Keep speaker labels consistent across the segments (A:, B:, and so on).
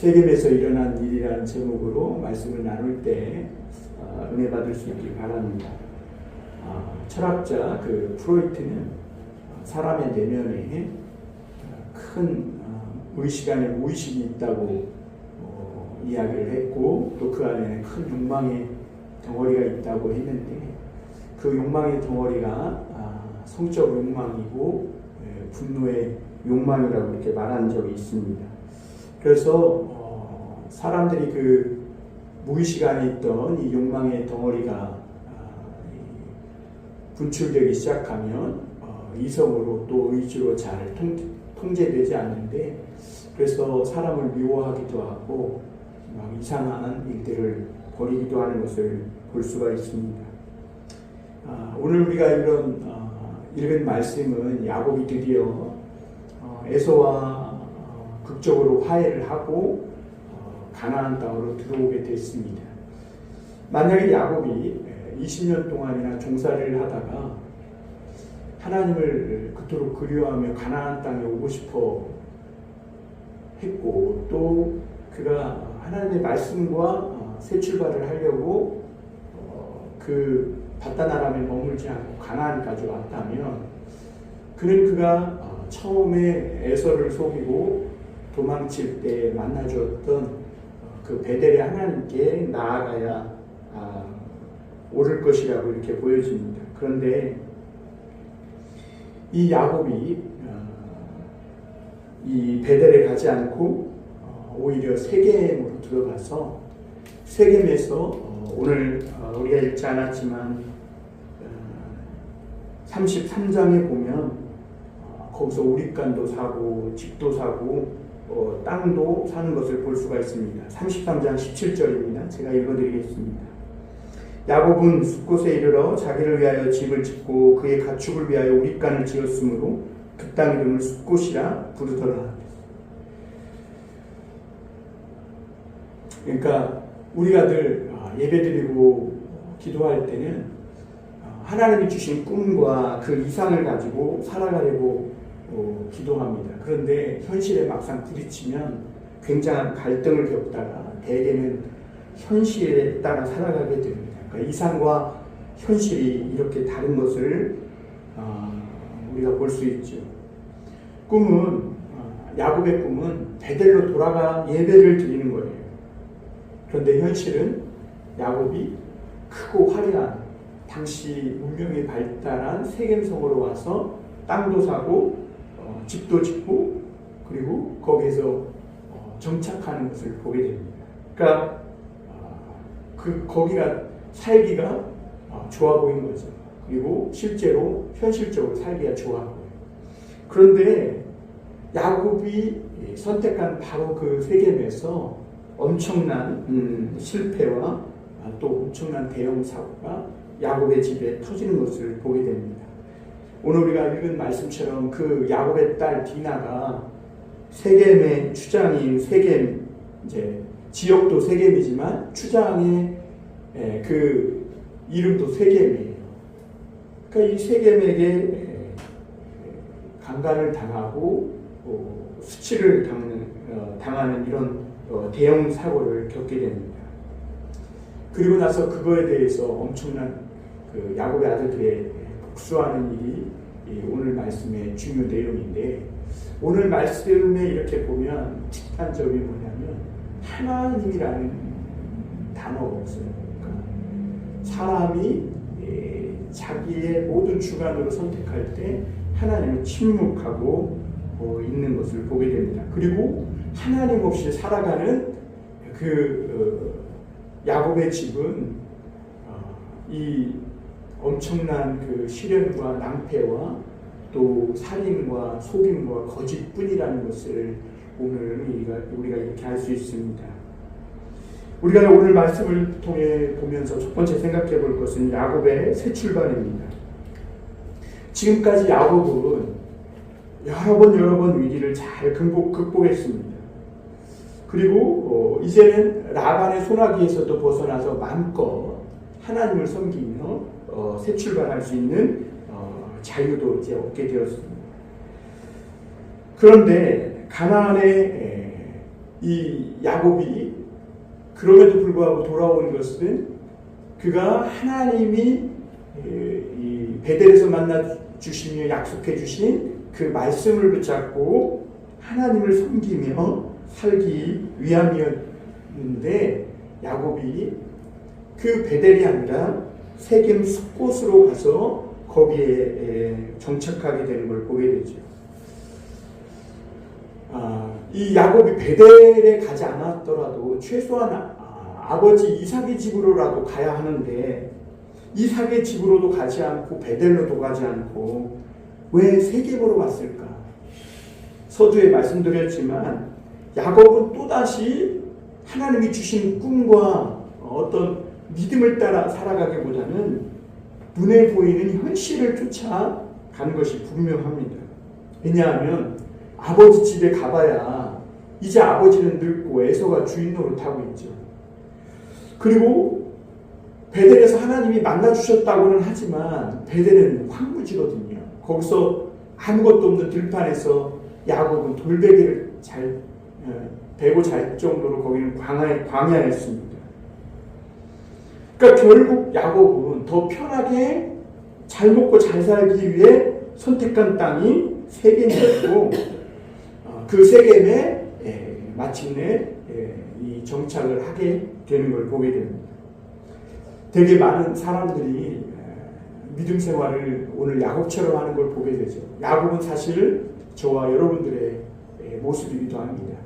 A: 세겜에서 일어난 일이라는 제목으로 말씀을 나눌 때 은혜 받을 수 있길 바랍니다. 철학자 프로이트는 사람의 내면에 큰 의식 안에 무의식이 있다고 이야기를 했고, 또 그 안에는 큰 욕망의 덩어리가 있다고 했는데, 그 욕망의 덩어리가 성적 욕망이고 분노의 욕망이라고 이렇게 말한 적이 있습니다. 그래서 사람들이 무의식 안에 있던 이 욕망의 덩어리가 분출되기 시작하면 이성으로 또 의지로 잘 통제되지 않는데, 그래서 사람을 미워하기도 하고 막 이상한 일들을 벌이기도 하는 것을 볼 수가 있습니다. 오늘 우리가 읽은 말씀은 야곱이 드디어 에서와 극적으로 화해를 하고 가나안 땅으로 들어오게 됐습니다. 만약에 야곱이 20년 동안이나 종살이를 하다가 하나님을 그토록 그리워하며 가나안 땅에 오고 싶어 했고, 또 그가 하나님의 말씀과 새 출발을 하려고 그 바단 아람에 머물지 않고 가나안까지 왔다면, 그가 처음에 에서를 속이고 도망칠 때 만나주었던 그 베델의 하나님께 나아가야 옳을 것이라고 이렇게 보여집니다. 그런데 이 야곱이 이 베델에 가지 않고 오히려 세겜으로 들어가서, 세겜에서 오늘 우리가 읽지 않았지만 33장에 보면 거기서 우릿간도 사고 집도 사고 땅도 사는 것을 볼 수가 있습니다. 33장 17절입니다. 제가 읽어드리겠습니다. 야곱은 숫곳에 이르러 자기를 위하여 집을 짓고 그의 가축을 위하여 우릿간을 지었으므로 그 땅 이름을 숫곳이라 부르더라. 그러니까 우리가 늘 예배드리고 기도할 때는 하나님이 주신 꿈과 그 이상을 가지고 살아가려고 기도합니다. 그런데 현실에 막상 부딪히면 굉장한 갈등을 겪다가 대개는 현실에 따라 살아가게 됩니다. 그러니까 이상과 현실이 이렇게 다른 것을 우리가 볼 수 있죠. 야곱의 꿈은 베델로 돌아가 예배를 드리는 거예요. 그런데 현실은 야곱이 크고 화려한, 당시 문명이 발달한 세겜성으로 와서 땅도 사고 집도 짓고 그리고 거기에서 정착하는 것을 보게 됩니다. 그러니까 거기가 살기가 좋아 보이는 거죠. 그리고 실제로 현실적으로 살기가 좋아 보여요. 그런데 야곱이 선택한 바로 그 세겜에서 엄청난 실패와 또 엄청난 대형 사고가 야곱의 집에 터지는 것을 보게 됩니다. 오늘 우리가 읽은 말씀처럼 그 야곱의 딸 디나가 세겜의 추장인 세겜, 이제 지역도 세겜이지만 추장의 그 이름도 세겜이에요. 그러니까 이 세겜에게 강간을 당하고 수치를 당하는 이런 대형 사고를 겪게 됩니다. 그리고 나서 그거에 대해서 엄청난 야곱의 아들들의 복수하는 일이 오늘 말씀의 중요 내용인데, 오늘 말씀에 이렇게 보면 특단점이 뭐냐면 하나님이라는 단어가 없어요. 그러니까 사람이 자기의 모든 주관으로 선택할 때 하나님은 침묵하고 있는 것을 보게 됩니다. 그리고 하나님 없이 살아가는 야곱의 집은 이 엄청난 시련과 낭패와 또 살인과 속임과 거짓뿐이라는 것을 오늘 우리가 이렇게 알 수 있습니다. 우리가 오늘 말씀을 통해 보면서 첫 번째 생각해 볼 것은 야곱의 새 출발입니다. 지금까지 야곱은 여러 번 위기를 잘 극복했습니다. 그리고 이제는 라반의 소나기에서도 벗어나서 마음껏 하나님을 섬기며 새 출발할 수 있는 자유도 이제 얻게 되었습니다. 그런데 가나안에 이 야곱이 그럼에도 불구하고 돌아온 것은 그가 하나님이 이 베델에서 만나 주시며 약속해 주신 그 말씀을 붙잡고 하나님을 섬기며 살기 위함이었는데, 야곱이 그 베델이 아니라 세겜 숲곳으로 가서 거기에 정착하게 되는 걸 보게 되죠. 이 야곱이 베델에 가지 않았더라도 최소한 아버지 이삭의 집으로라도 가야 하는데, 이삭의 집으로도 가지 않고 베델로도 가지 않고 왜 세겜으로 왔을까? 서두에 말씀드렸지만 야곱은 또다시 하나님이 주신 꿈과 어떤 믿음을 따라 살아가기보다는 눈에 보이는 현실을 쫓아가는 것이 분명합니다. 왜냐하면 아버지 집에 가봐야 이제 아버지는 늙고 에서가 주인 노릇하고 있죠. 그리고 베델에서 하나님이 만나주셨다고는 하지만 베델은 황무지거든요. 거기서 아무것도 없는 들판에서 야곱은 돌베개를 베고 잘 정도로 거기는 광야였습니다. 그러니까 결국 야곱은 더 편하게 잘 먹고 잘 살기 위해 선택한 땅이 세겜이었고, 그 세겜에 마침내 이 정착을 하게 되는 걸 보게 됩니다. 되게 많은 사람들이 믿음 생활을 오늘 야곱처럼 하는 걸 보게 되죠. 야곱은 사실 저와 여러분들의 모습이기도 합니다.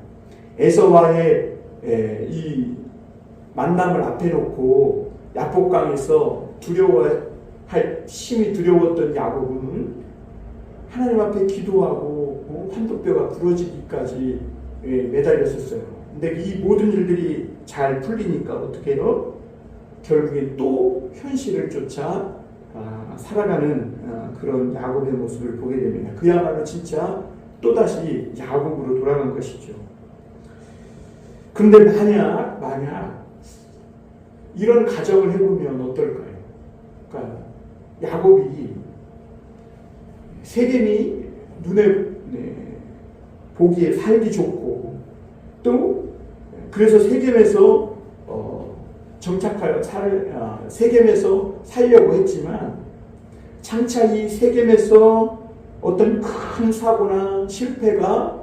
A: 에서와의 이 만남을 앞에 놓고 야복강에서 심히 두려웠던 야곱은 하나님 앞에 기도하고 환도뼈가 부러지기까지 매달렸었어요. 근데 이 모든 일들이 잘 풀리니까 어떻게 해요? 결국에 또 현실을 쫓아 살아가는 그런 야곱의 모습을 보게 됩니다. 그야말로 진짜 또다시 야곱으로 돌아간 것이죠. 그런데 만약 이런 가정을 해보면 어떨까요? 그러니까 야곱이 세겜이 눈에 보기에 살기 좋고, 또 그래서 세겜에서 정착하여 세겜에서 살려고 했지만 장차 이 세겜에서 어떤 큰 사고나 실패가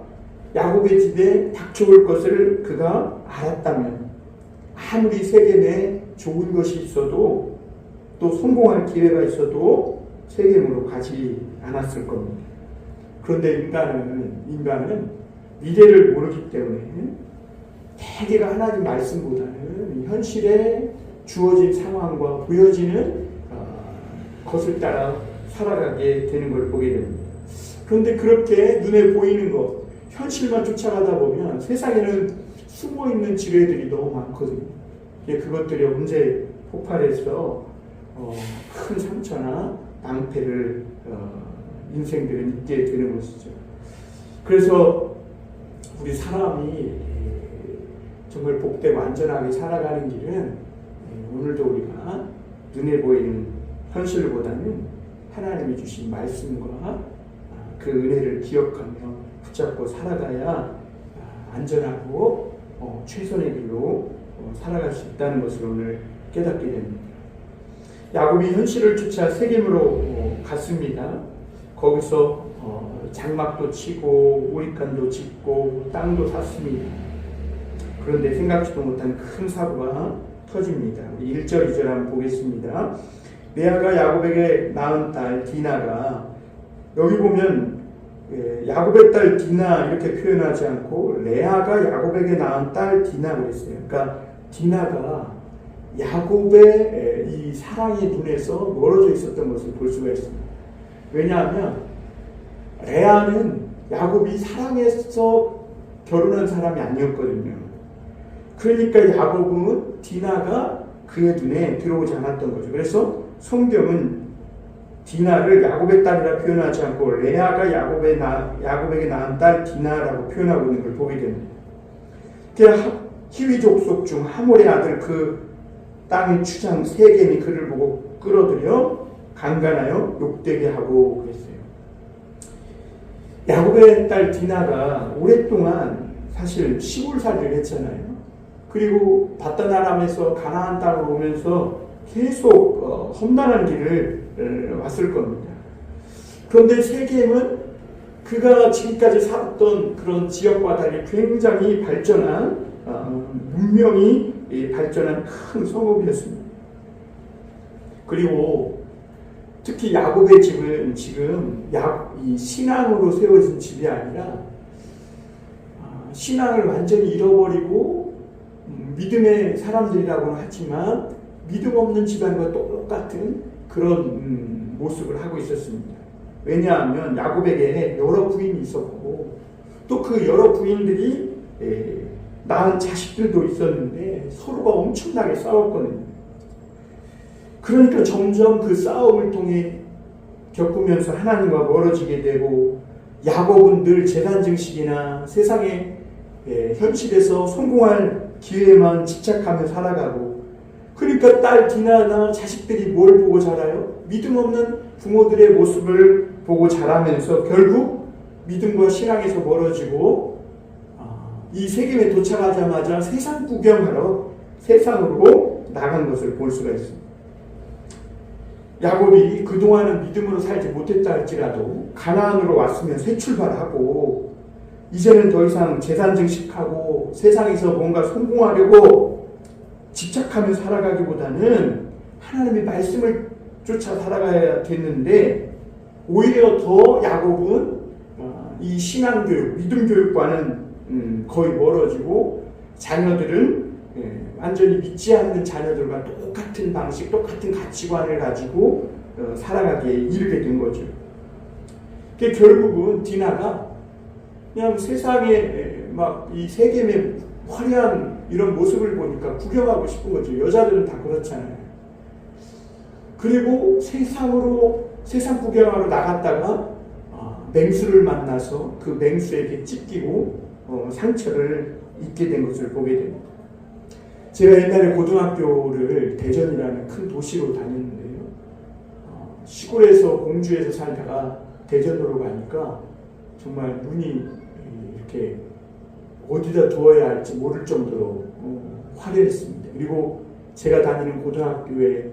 A: 야곱의 집에 닥쳐올 것을 그가 알았다면 아무리 세겜에 좋은 것이 있어도 또 성공할 기회가 있어도 세겜으로 가지 않았을 겁니다. 그런데 인간은 미래를 모르기 때문에 대개가 하나님 말씀보다는 현실에 주어진 상황과 보여지는 것을 따라 살아가게 되는 걸 보게 됩니다. 그런데 그렇게 눈에 보이는 것, 현실만 쫓아가다 보면 세상에는 숨어있는 지뢰들이 너무 많거든요. 그것들이 언제 폭발해서 큰 상처나 낭패를 인생들은 입게 되는 것이죠. 그래서 우리 사람이 정말 복되고 안전하게 살아가는 길은 오늘도 우리가 눈에 보이는 현실보다는 하나님이 주신 말씀과 그 은혜를 기억하며 붙잡고 살아가야 안전하고 최선의 길로 살아갈 수 있다는 것을 오늘 깨닫게 됩니다. 야곱이 현실을 쫓아 세겜으로 갔습니다. 거기서 장막도 치고 오리칸도 짓고 땅도 샀습니다. 그런데 생각지도 못한 큰 사고가 터집니다. 1절 2절 한번 보겠습니다. 레아가 야곱에게 낳은 딸 디나가, 여기 보면 야곱의 딸 디나 이렇게 표현하지 않고 레아가 야곱에게 낳은 딸 디나 그랬어요. 그러니까 디나가 야곱의 이 사랑의 눈에서 멀어져 있었던 것을 볼 수가 있습니다. 왜냐하면 레아는 야곱이 사랑해서 결혼한 사람이 아니었거든요. 그러니까 야곱은 디나가 그의 눈에 들어오지 않았던 거죠. 그래서 성경은 디나를 야곱의 딸이라 표현하지 않고 레아가 야곱에게 낳은 딸 디나라고 표현하고 있는 걸 보게 됩니다. 히위 족속 중 하몰의 아들 그 땅의 추장 세겜이 그를 보고 끌어들여 강간하여 욕되게 하고 그랬어요. 야곱의 딸 디나가 오랫동안 사실 시골살이를 했잖아요. 그리고 바다나람에서 가나안 땅으로 오면서 계속 험난한 길을 왔을 겁니다. 그런데 세겜은 그가 지금까지 살았던 그런 지역과 달리 굉장히 발전한 문명이 발전한 큰 성읍이었습니다. 그리고 특히 야곱의 집은 지금 이 신앙으로 세워진 집이 아니라 신앙을 완전히 잃어버리고 믿음의 사람들이라고는 하지만 믿음 없는 집안과 똑같은 그런 모습을 하고 있었습니다. 왜냐하면 야곱에게 여러 부인이 있었고 또 그 여러 부인들이 낳은 자식들도 있었는데 서로가 엄청나게 싸웠거든요. 그러니까 점점 그 싸움을 통해 겪으면서 하나님과 멀어지게 되고 야곱은 늘 재산 증식이나 세상의 현실에서 성공할 기회에만 집착하며 살아가고 그러니까 딸 디나나 자식들이 뭘 보고 자라요? 믿음 없는 부모들의 모습을 보고 자라면서 결국 믿음과 신앙에서 멀어지고 이 세겜에 도착하자마자 세상 구경하러 세상으로 나간 것을 볼 수가 있습니다. 야곱이 그동안은 믿음으로 살지 못했다 할지라도 가나안으로 왔으면 새 출발하고 이제는 더 이상 재산 증식하고 세상에서 뭔가 성공하려고 집착하며 살아가기보다는 하나님의 말씀을 쫓아 살아가야겠는데 오히려 더 야곱은 이 신앙교육, 믿음교육과는 거의 멀어지고 자녀들은 완전히 믿지 않는 자녀들과 똑같은 방식, 똑같은 가치관을 가지고 살아가기에 이르게 된 거죠. 결국은 디나가 그냥 세상에 막 이 세겜의 화려한 이런 모습을 보니까 구경하고 싶은 거죠. 여자들은 다 그렇잖아요. 그리고 세상 구경하러 나갔다가 맹수를 만나서 그 맹수에게 찢기고 상처를 입게 된 것을 보게 됩니다. 제가 옛날에 고등학교를 대전이라는 큰 도시로 다녔는데요. 시골에서 공주에서 살다가 대전으로 가니까 정말 눈이 이렇게 어디다 두어야 할지 모를 정도로 화려했습니다. 그리고 제가 다니는 고등학교에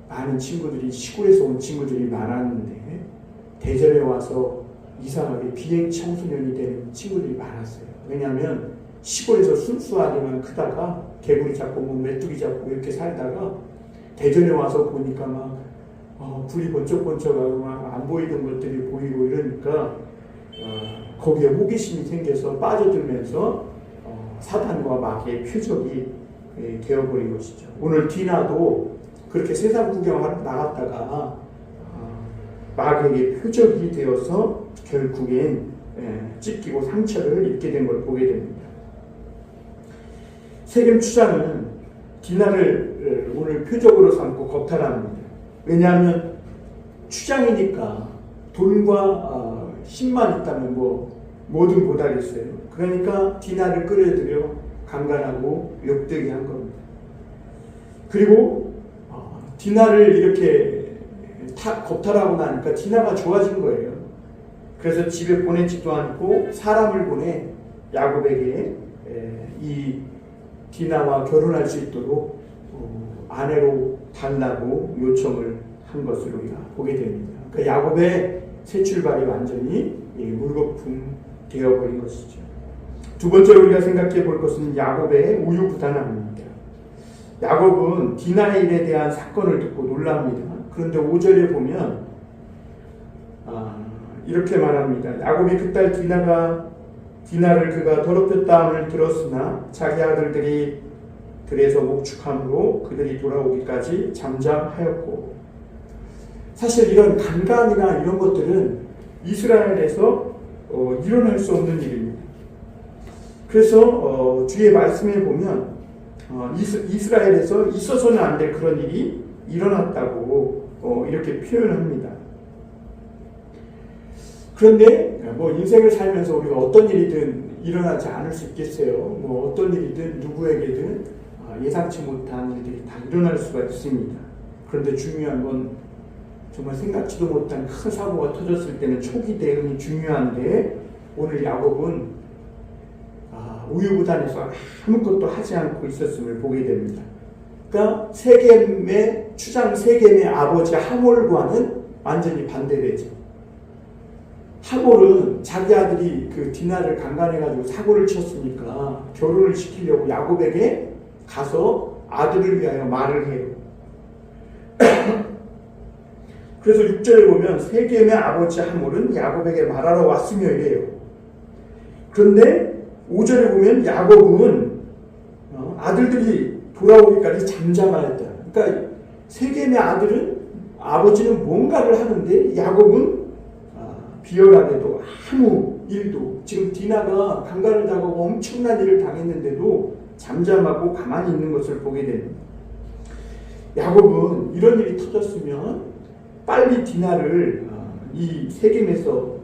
A: 많은 친구들이 시골에서 온 친구들이 많았는데 대전에 와서 이상하게 비행 청소년이 되는 친구들이 많았어요. 왜냐하면 시골에서 순수하게만 크다가 개구리 잡고 뭐 메뚜기 잡고 이렇게 살다가 대전에 와서 보니까 막 불이 번쩍번쩍하고 막 안 보이던 것들이 보이고 이러니까 거기에 호기심이 생겨서 빠져들면서 사탄과 마귀의 표적이 되어버린 것이죠. 오늘 디나도 그렇게 세상 구경하러 나갔다가 마귀의 표적이 되어서 결국엔 찢기고 상처를 입게 된 걸 보게 됩니다. 세겜 추장은 디나를 오늘 표적으로 삼고 겁탈합니다. 왜냐하면 추장이니까 돈과 힘만 있다면 뭐든 못하겠어요. 그러니까 디나를 끌어들여 강간하고 욕되게 한 겁니다. 그리고 디나를 이렇게 겁탈하고 나니까 디나가 좋아진 거예요. 그래서 집에 보내지도 않고 사람을 보내 야곱에게 이 디나와 결혼할 수 있도록 아내로 달라고 요청을 한 것을 우리가 보게 됩니다. 그러니까 야곱의 새 출발이 완전히 물거품 되어버린 것이죠. 두 번째로 우리가 생각해 볼 것은 야곱의 우유부단함입니다. 야곱은 디나의 일에 대한 사건을 듣고 놀랍니다. 그런데 5절에 보면 이렇게 말합니다. 야곱이 그 딸 디나를 그가 더럽혔다함을 들었으나 자기 아들들이 들에서 목축함으로 그들이 돌아오기까지 잠잠하였고, 사실 이런 간감이나 이런 것들은 이스라엘에서 일어날 수 없는 일입니다. 그래서 뒤에 말씀에 보면 이스라엘에서 있어서는 안 될 그런 일이 일어났다고 이렇게 표현합니다. 그런데 인생을 살면서 우리가 어떤 일이든 일어나지 않을 수 있겠어요. 어떤 일이든 누구에게든 예상치 못한 일들이 다 일어날 수가 있습니다. 그런데 중요한 건 정말 생각지도 못한 큰 사고가 터졌을 때는 초기 대응이 중요한데 오늘 야곱은 우유부단해서 아무것도 하지 않고 있었음을 보게 됩니다. 그러니까 세겜의 추장 세겜의 아버지 하몰과는 완전히 반대되죠. 하몰은 자기 아들이 그 디나를 강간해가지고 사고를 쳤으니까 결혼을 시키려고 야곱에게 가서 아들을 위하여 말을 해요. 그래서 6절에 보면 세겜의 아버지 하몰은 야곱에게 말하러 왔으며 이래요. 그런데 5절에 보면 야곱은 아들들이 돌아오기까지 잠잠하였다. 그러니까 세겜의 아버지는 뭔가를 하는데 야곱은 비열하게도 아무 일도, 지금 디나가 강간을 당하고 엄청난 일을 당했는데도 잠잠하고 가만히 있는 것을 보게 됩니다. 야곱은 이런 일이 터졌으면 빨리 디나를 이 세겜에게서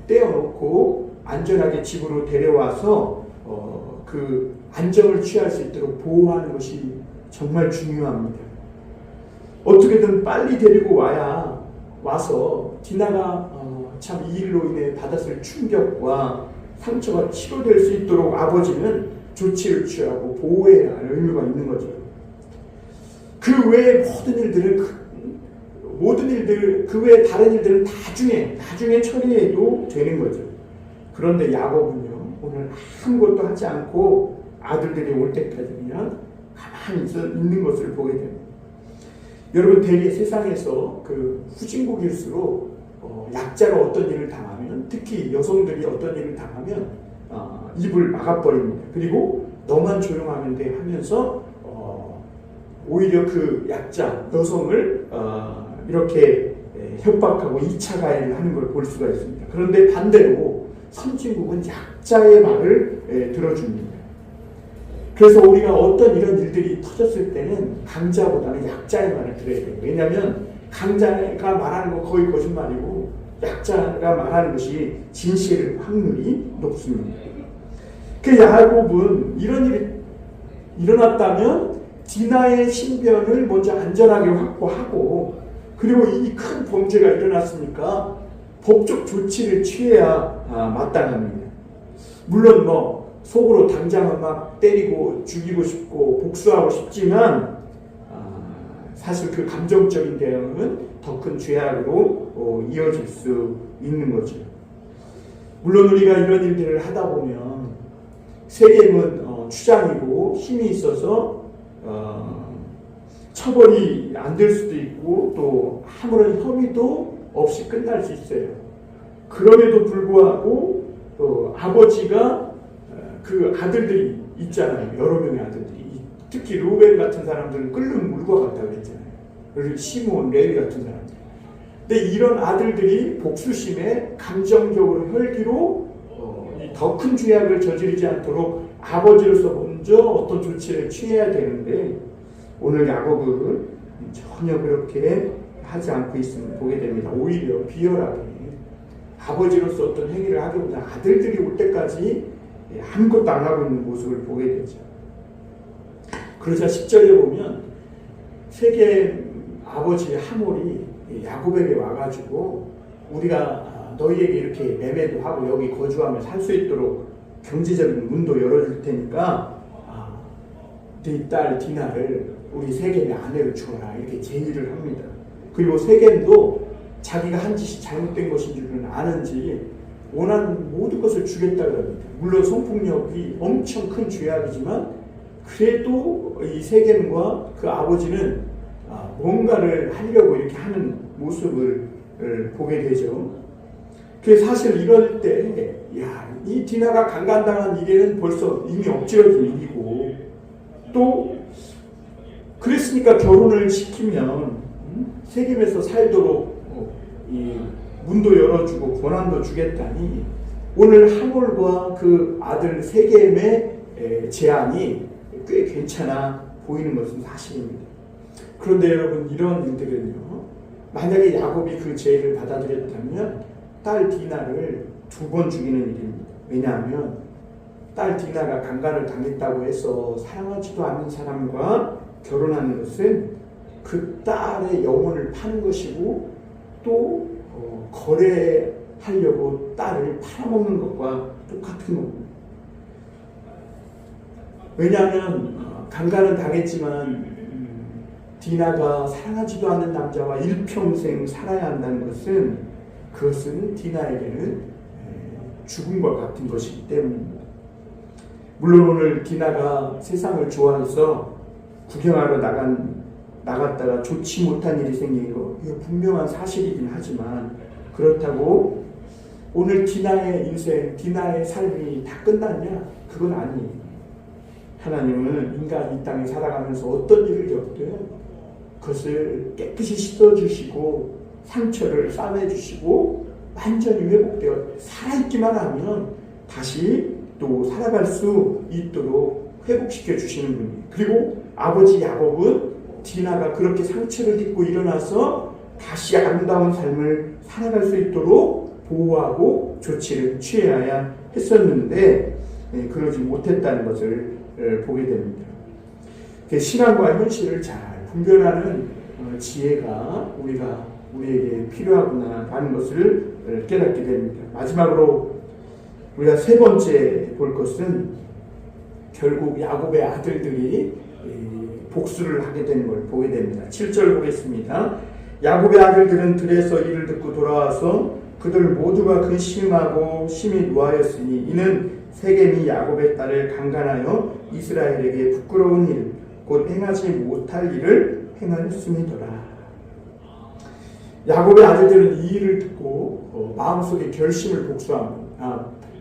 A: 떼어놓고 안전하게 집으로 데려와서 그 안정을 취할 수 있도록 보호하는 것이 정말 중요합니다. 어떻게든 빨리 데리고 와서 디나가 참 이 일로 인해 받았을 충격과 상처가 치료될 수 있도록 아버지는 조치를 취하고 보호해야 할 의무가 있는 거죠. 그 외의 그 외의 다른 일들은 나중에 처리해도 되는 거죠. 그런데 야곱은요, 오늘 아무것도 하지 않고 아들들이 올 때까지 그냥 가만히 있는 것을 보게 됩니다. 여러분, 대개 세상에서 그 후진국일수록 약자가 어떤 일을 당하면, 특히 여성들이 어떤 일을 당하면 입을 막아버립니다. 그리고 너만 조용하면 돼 하면서 오히려 그 약자 여성을 이렇게 협박하고 2차 가해를 하는 걸 볼 수가 있습니다. 그런데 반대로 선진국은 약자의 말을 들어줍니다. 그래서 우리가 어떤 이런 일들이 터졌을 때는 강자보다는 약자의 말을 들어야 돼요. 왜냐하면 강자가 말하는 건 거의 거짓말이고 약자가 말하는 것이 진실일 확률이 높습니다. 그 야곱은 이런 일이 일어났다면 디나의 신변을 먼저 안전하게 확보하고, 그리고 이 큰 범죄가 일어났으니까 법적 조치를 취해야 마땅합니다. 물론 속으로 당장은 막 때리고 죽이고 싶고 복수하고 싶지만 사실 그 감정적인 대응은 더 큰 죄악으로 이어질 수 있는 거죠. 물론 우리가 이런 일들을 하다 보면 세겜은 추장이고 힘이 있어서 처벌이 안 될 수도 있고 또 아무런 혐의도 없이 끝날 수 있어요. 그럼에도 불구하고 아버지가 그 아들들이 있잖아요. 여러 명의 아들들이. 특히 루벤 같은 사람들은 끓는 물과 같다고 그랬잖아요. 그리고 시몬, 레위 같은 사람들. 근데 이런 아들들이 복수심에 감정적으로 혈기로 더 큰 죄악을 저지르지 않도록 아버지로서 먼저 어떤 조치를 취해야 되는데, 오늘 야곱은 전혀 그렇게 하지 않고 있음을 보게 됩니다. 오히려 비열하게 아버지로서 어떤 행위를 하기보다 아들들이 올 때까지 아무것도 안 하고 있는 모습을 보게 되죠. 그러자 10절에 보면 세겜 아버지 하몰이 야곱에게 와가지고 우리가 너희에게 이렇게 매매도 하고 여기 거주하며 살 수 있도록 경제적인 문도 열어줄 테니까 네 딸 디나를 우리 세겜의 아내를 주어라, 이렇게 제의를 합니다. 그리고 세겜도 자기가 한 짓이 잘못된 것인 줄은 아는지 원하는 모든 것을 주겠다고 합니다. 물론 성폭력이 엄청 큰 죄악이지만 그래도 이 세겜과 그 아버지는 뭔가를 하려고 이렇게 하는 모습을 보게 되죠. 그래서 사실 이럴 때 이 디나가 강간당한 일에는 벌써 이미 엎질러진 일이고, 또 그랬으니까 결혼을 시키면 세겜에서 살도록 이 문도 열어주고 권한도 주겠다니, 오늘 하몰과 그 아들 세겜의 제안이 꽤 괜찮아 보이는 것은 사실입니다. 그런데 여러분, 이런 일들은요, 만약에 야곱이 그 제의를 받아들였다면 딸 디나를 2번 죽이는 일입니다. 왜냐하면 딸 디나가 강간을 당했다고 해서 사랑하지도 않는 사람과 결혼하는 것은 그 딸의 영혼을 파는 것이고, 또 거래하려고 딸을 팔아먹는 것과 똑같은 겁니다. 왜냐하면 강간은 당했지만 디나가 사랑하지도 않는 남자와 일평생 살아야 한다는 것은 그것은 디나에게는 죽음과 같은 것이기 때문입니다. 물론 오늘 디나가 세상을 좋아해서 구경하러 나갔다가 좋지 못한 일이 생긴 거 이거 분명한 사실이긴 하지만 그렇다고 오늘 디나의 인생, 디나의 삶이 다 끝났냐? 그건 아니에요. 하나님은 인간이 이 땅에 살아가면서 어떤 일을 겪든 그것을 깨끗이 씻어주시고 상처를 싸매주시고 완전히 회복되어 살아있기만 하면 다시 또 살아갈 수 있도록 회복시켜 주시는 분이에요. 그리고 아버지 야곱은 디나가 그렇게 상처를 입고 일어나서 다시 아름다운 삶을 살아갈 수 있도록 보호하고 조치를 취해야 했었는데 그러지 못했다는 것을 보게 됩니다. 신앙과 현실을 잘 분별하는 지혜가 우리에게 필요하구나 하는 것을 깨닫게 됩니다. 마지막으로 우리가 세 번째 볼 것은 결국 야곱의 아들들이 복수를 하게 되는 걸 보게 됩니다. 7절 보겠습니다. 야곱의 아들들은 들에서 이를 듣고 돌아와서 그들 모두가 근심하고 심히 노하였으니 이는 세겜이 야곱의 딸을 강간하여 이스라엘에게 부끄러운 일, 곧 행하지 못할 일을 행하였음이더라. 야곱의 아들들은 이 일을 듣고 마음속에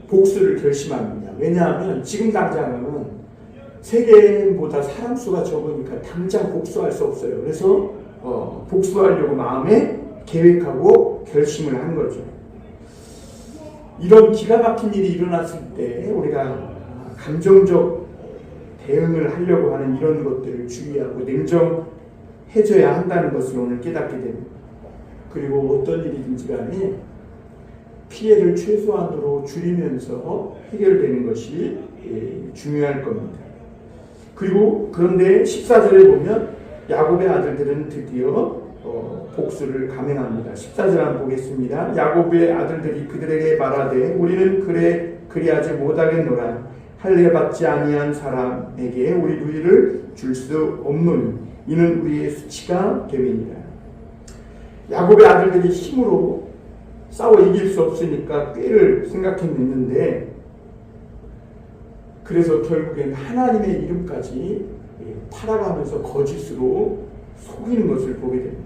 A: 복수를 결심합니다. 왜냐하면 지금 당장은 세겜보다 사람 수가 적으니까 당장 복수할 수 없어요. 그래서 복수하려고 마음에 계획하고 결심을 한 거죠. 이런 기가 막힌 일이 일어났을 때 우리가 감정적 대응을 하려고 하는 이런 것들을 주의하고 냉정해져야 한다는 것을 오늘 깨닫게 됩니다. 그리고 어떤 일이든지 간에 피해를 최소한으로 줄이면서 해결되는 것이 중요할 겁니다. 그런데 14절에 보면 야곱의 아들들은 드디어 복수를 감행합니다. 14절 한번 보겠습니다. 야곱의 아들들이 그들에게 말하되 우리는 그리하지 못하겠노라. 할례 받지 아니한 사람에게 우리 누이를 줄 수 없노니 이는 우리의 수치가 됨이니라. 야곱의 아들들이 힘으로 싸워 이길 수 없으니까 꾀를 생각했는데 그래서 결국엔 하나님의 이름까지 팔아가면서 거짓으로 속이는 것을 보게 됩니다.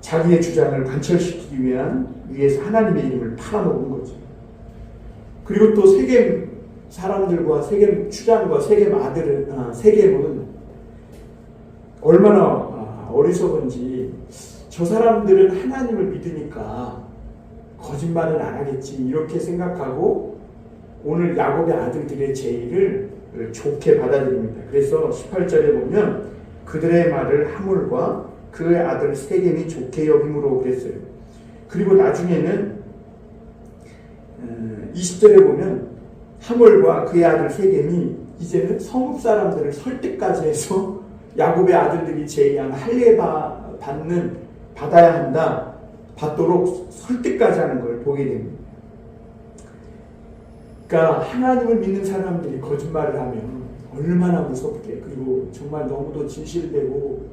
A: 자기의 주장을 관철시키기 위해서 하나님의 이름을 팔아먹은 거죠. 그리고 또 세겜 사람들과 세겜 추장과 세겜은 얼마나 어리석은지 저 사람들은 하나님을 믿으니까 거짓말은 안 하겠지 이렇게 생각하고 오늘 야곱의 아들들의 제의를 좋게 받아들입니다. 그래서 18절에 보면 그들의 말을 하물과 그의 아들 세겜이 좋게 여김으로 그랬어요. 그리고 나중에는 20절에 보면 하물과 그의 아들 세겜이 이제는 성읍 사람들을 설득까지 해서 야곱의 아들들이 제의한 할례 받아야 한다 받도록 설득까지 하는 걸 보게 됩니다. 그러니까 하나님을 믿는 사람들이 거짓말을 하면 얼마나 무섭게 그리고 정말 너무도 진실되고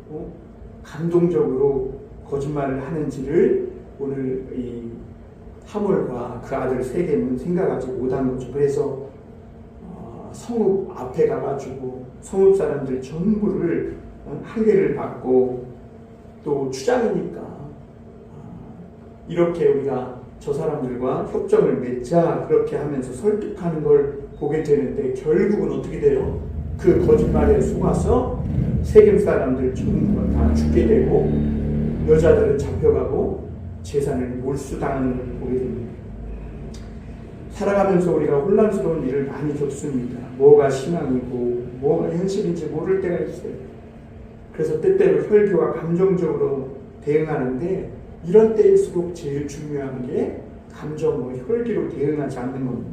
A: 감동적으로 거짓말을 하는지를 오늘 이 하몰과 그 아들 세겜은 생각하지 못한 거죠. 그래서 성읍 앞에 가가지고 성읍 사람들 전부를 할례를 받고 또 추장이니까 이렇게 우리가 저 사람들과 협정을 맺자 그렇게 하면서 설득하는 걸 보게 되는데 결국은 어떻게 돼요? 그 거짓말에 속아서 세겜 사람들 전부가 다 죽게 되고 여자들은 잡혀가고 재산을 몰수당하는 걸 보게 됩니다. 살아가면서 우리가 혼란스러운 일을 많이 겪습니다. 뭐가 신앙이고 뭐가 현실인지 모를 때가 있어요. 그래서 때때로 혈기와 감정적으로 대응하는데 이런 때일수록 제일 중요한 게 감정과 혈기로 대응하지 않는 겁니다.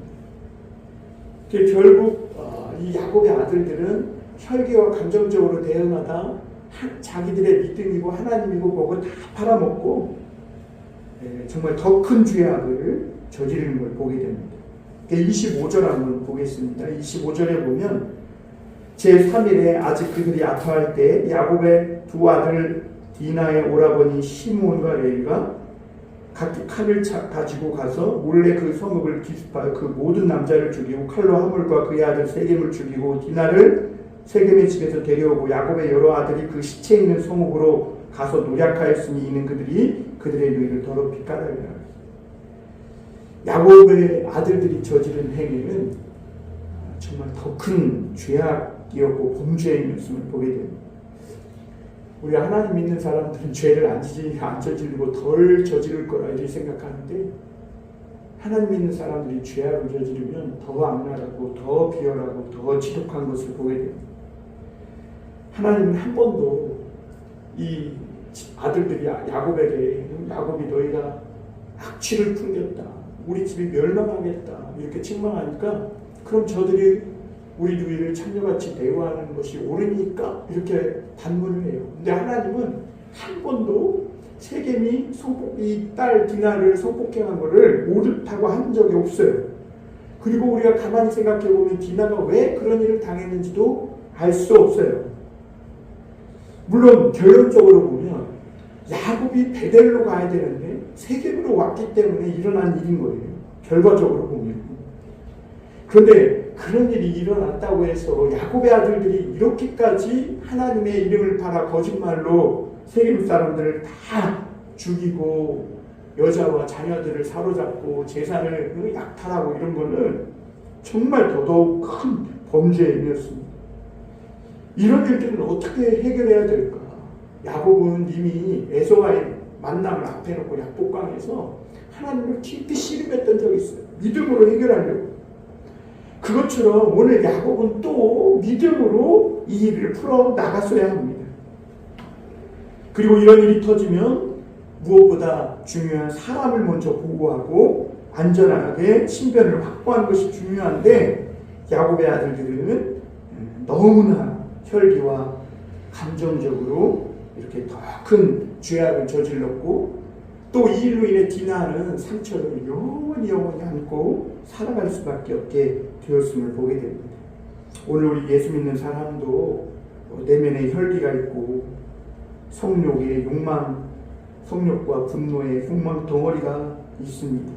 A: 결국 이 야곱의 아들들은 혈기와 감정적으로 대응하다 자기들의 믿음이고 하나님이고 뭐고 다 팔아먹고 정말 더 큰 죄악을 저지르는 걸 보게 됩니다. 25절 한번 보겠습니다. 25절에 보면 제3일에 아직 그들이 아파할 때 야곱의 두 아들 디나의 오라버니 시므온과 레위가 각기 칼을 가지고 가서 몰래 그 성읍을 기습하여 그 모든 남자를 죽이고 칼로 하물과 그의 아들 세겜을 죽이고 디나를 세겜의 집에서 데려오고 야곱의 여러 아들이 그 시체 있는 성읍으로 가서 노략하였으니 이는 그들이 그들의 누이를 더럽히 까닭이라. 야곱의 아들들이 저지른 행위는 정말 더 큰 죄악이었고 범죄의 모습을 보게 됩니다. 우리 하나님 믿는 사람들은 죄를 안 저지르고 덜 저지를 거라 이렇게 생각하는데, 하나님 믿는 사람들이 죄악을 저지르면 더 악랄하고 더 비열하고 더 지독한 것을 보게 됩니다. 하나님은 한 번도 이 아들들이 야곱에게 야곱이 너희가 악취를 풍겼다, 우리 집이 멸망하겠다 이렇게 책망하니까 그럼 저들이 우리 누이를 창녀같이 대우하는 것이 옳으니까 이렇게 단문을 해요. 근데 하나님은 한 번도 세겜이 이 딸 디나를 성폭행한 것을 옳다고 한 적이 없어요. 그리고 우리가 가만히 생각해 보면 디나가 왜 그런 일을 당했는지도 알 수 없어요. 물론 결론적으로 보면 야곱이 베델로 가야 되는데 세겜으로 왔기 때문에 일어난 일인 거예요. 결과적으로 보면. 그런데 그런 일이 일어났다고 해서 야곱의 아들들이 이렇게까지 하나님의 이름을 팔아 거짓말로 세겜 사람들을 다 죽이고 여자와 자녀들을 사로잡고 재산을 약탈하고 이런 거는 정말 더더욱 큰 범죄의 일이었습니다. 이런 일들은 어떻게 해결해야 될까? 야곱은 이미 에서와의 만남을 앞에 놓고 약복강에서 하나님을 깊이 씨름했던 적이 있어요. 믿음으로 해결하려고. 그것처럼 오늘 야곱은 또 믿음으로 이 일을 풀어 나갔어야 합니다. 그리고 이런 일이 터지면 무엇보다 중요한 사람을 먼저 보호하고 안전하게 신변을 확보하는 것이 중요한데, 야곱의 아들들은 너무나 혈기와 감정적으로 이렇게 더 큰 죄악을 저질렀고, 또 이 일로 인해 디나는 상처를 영원히 안고 살아갈 수밖에 없게 되었음을 보게 됩니다. 오늘 우리 예수 믿는 사람도 내면에 혈기가 있고 성욕의 욕망, 성욕과 분노의 욕망 덩어리가 있습니다.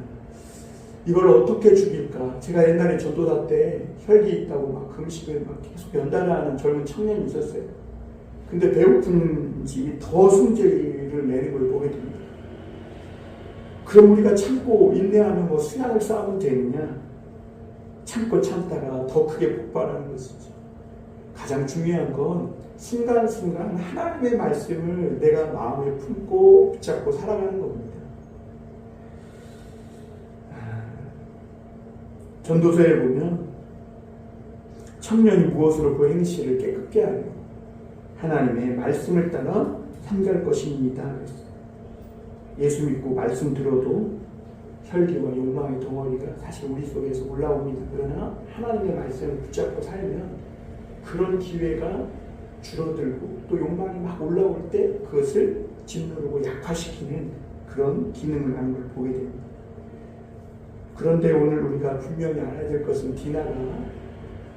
A: 이걸 어떻게 죽일까? 제가 옛날에 전도사 때 혈기 있다고 막 금식을 막 계속 연달아하는 젊은 청년이 있었어요. 근데 배고픈 집이 더 승질을 내는 걸 보게 됩니다. 그럼 우리가 참고 인내하면 뭐 수양을 쌓으면 되느냐? 참고 참다가 더 크게 폭발하는 것이죠. 가장 중요한 건 순간순간 하나님의 말씀을 내가 마음에 품고 붙잡고 살아가는 겁니다. 전도서에 보면 청년이 무엇으로 그 행실을 깨끗게 하려 하나님의 말씀을 따라 삼갈 것입니다. 예수 믿고 말씀 들어도 혈기와 욕망의 덩어리가 사실 우리 속에서 올라옵니다. 그러나 하나님의 말씀을 붙잡고 살면 그런 기회가 줄어들고 또 욕망이 막 올라올 때 그것을 짓누르고 약화시키는 그런 기능을 하는 걸 보게 됩니다. 그런데 오늘 우리가 분명히 알아야 될 것은 디나가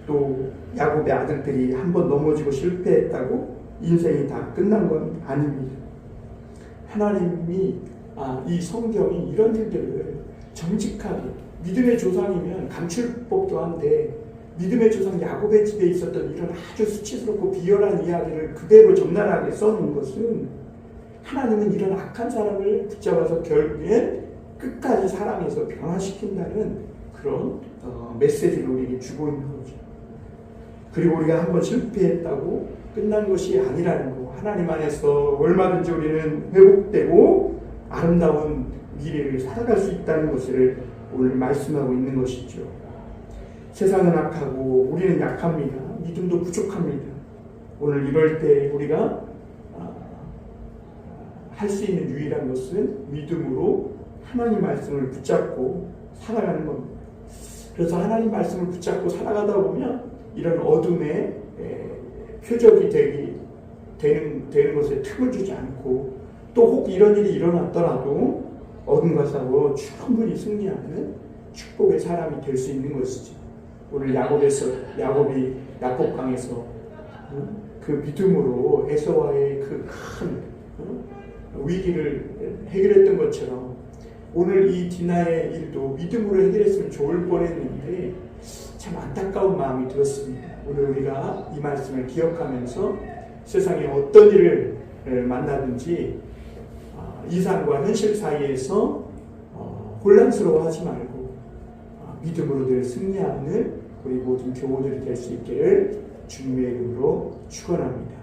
A: 또 야곱의 아들들이 한번 넘어지고 실패했다고 인생이 다 끝난 건 아닙니다. 하나님이 이 성경이 이런 일들을 정직하게, 믿음의 조상이면 감출 법도 한데 믿음의 조상 야곱의 집에 있었던 이런 아주 수치스럽고 비열한 이야기를 그대로 적나라하게 써놓은 것은 하나님은 이런 악한 사람을 붙잡아서 결국엔 끝까지 사랑해서 변화시킨다는 그런 메시지를 우리에게 주고 있는 거죠. 그리고 우리가 한번 실패했다고 끝난 것이 아니라는 거, 하나님 안에서 얼마든지 우리는 회복되고 아름다운 미래를 살아갈 수 있다는 것을 오늘 말씀하고 있는 것이죠. 세상은 악하고 우리는 약합니다. 믿음도 부족합니다. 오늘 이럴 때 우리가 할 수 있는 유일한 것은 믿음으로 하나님 말씀을 붙잡고 살아가는 겁니다. 그래서 하나님 말씀을 붙잡고 살아가다 보면 이런 어둠의 표적이 되는 것에 틈을 주지 않고, 또 혹 이런 일이 일어났더라도 어둠과 싸워 충분히 승리하는 축복의 사람이 될 수 있는 것이죠. 오늘 야곱이 야곱강에서 그 믿음으로 에서와의 그 큰 위기를 해결했던 것처럼 오늘 이 디나의 일도 믿음으로 해결했으면 좋을 뻔했는데 참 안타까운 마음이 들었습니다. 오늘 우리가 이 말씀을 기억하면서 세상에 어떤 일을 만나든지 이상과 현실 사이에서 혼란스러워하지 말고 믿음으로 늘 승리하는 우리 모든 교우들이 될 수 있기를 주님의 이름으로 축원합니다.